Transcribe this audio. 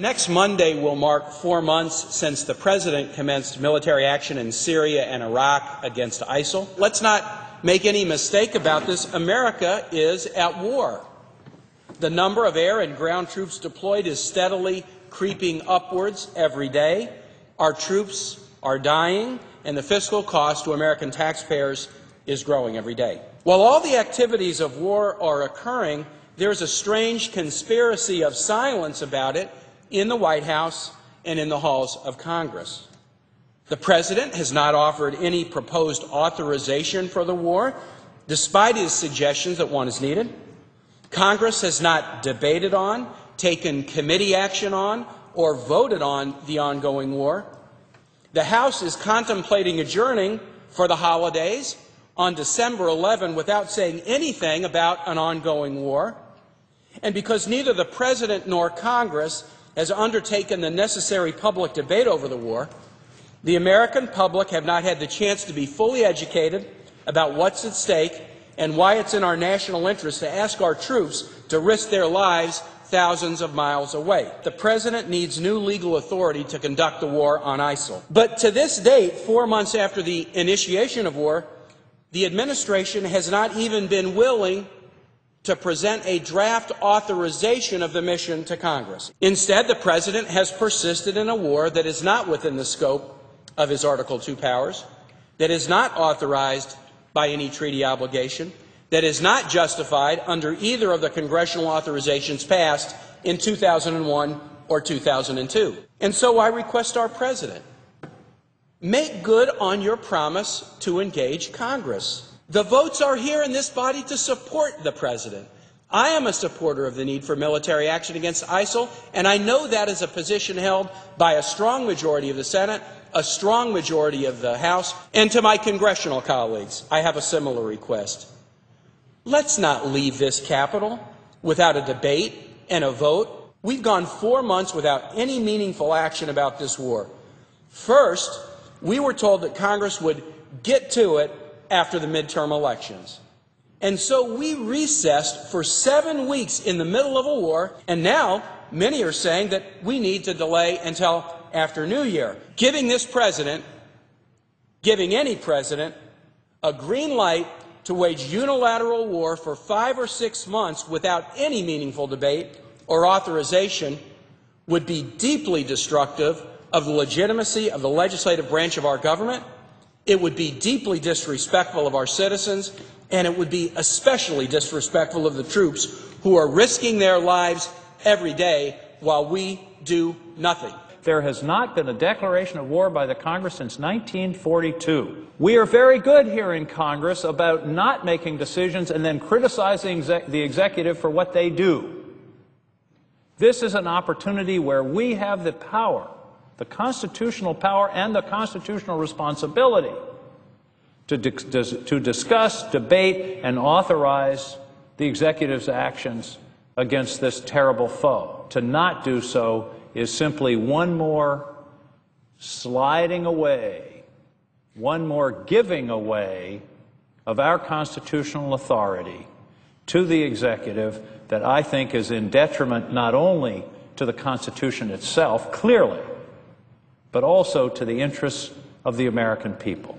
Next Monday will mark 4 months since the President commenced military action in Syria and Iraq against ISIL. Let's not make any mistake about this. America is at war. The number of air and ground troops deployed is steadily creeping upwards every day. Our troops are dying, and the fiscal cost to American taxpayers is growing every day. While all the activities of war are occurring, there's a strange conspiracy of silence about it in the White House and in the halls of Congress. The President has not offered any proposed authorization for the war, despite his suggestions that one is needed. Congress has not debated on, taken committee action on, or voted on the ongoing war. The House is contemplating adjourning for the holidays on December 11 without saying anything about an ongoing war. And because neither the President nor Congress has undertaken the necessary public debate over the war, the American public have not had the chance to be fully educated about what's at stake and why it's in our national interest to ask our troops to risk their lives thousands of miles away. The President needs new legal authority to conduct the war on ISIL. But to this date, 4 months after the initiation of war, the administration has not even been willing to present a draft authorization of the mission to Congress. Instead, the President has persisted in a war that is not within the scope of his Article II powers, that is not authorized by any treaty obligation, that is not justified under either of the congressional authorizations passed in 2001 or 2002. And so I request our President, make good on your promise to engage Congress. The votes are here in this body to support the President. I am a supporter of the need for military action against ISIL, and I know that is a position held by a strong majority of the Senate, a strong majority of the House, and to my congressional colleagues, I have a similar request. Let's not leave this Capitol without a debate and a vote. We've gone 4 months without any meaningful action about this war. First, we were told that Congress would get to it after the midterm elections. And so we recessed for 7 weeks in the middle of a war, and now many are saying that we need to delay until after New Year, giving this President, giving any President, a green light to wage unilateral war for 5 or 6 months without any meaningful debate or authorization would be deeply destructive of the legitimacy of the legislative branch of our government. It would be deeply disrespectful of our citizens, and it would be especially disrespectful of the troops who are risking their lives every day while we do nothing. There has not been a declaration of war by the Congress since 1942. We are very good here in Congress about not making decisions and then criticizing the executive for what they do. This is an opportunity where we have the power, the constitutional power and the constitutional responsibility to discuss, debate, and authorize the executive's actions against this terrible foe. To not do so is simply one more sliding away, one more giving away of our constitutional authority to the executive that I think is in detriment not only to the Constitution itself, clearly, but also to the interests of the American people.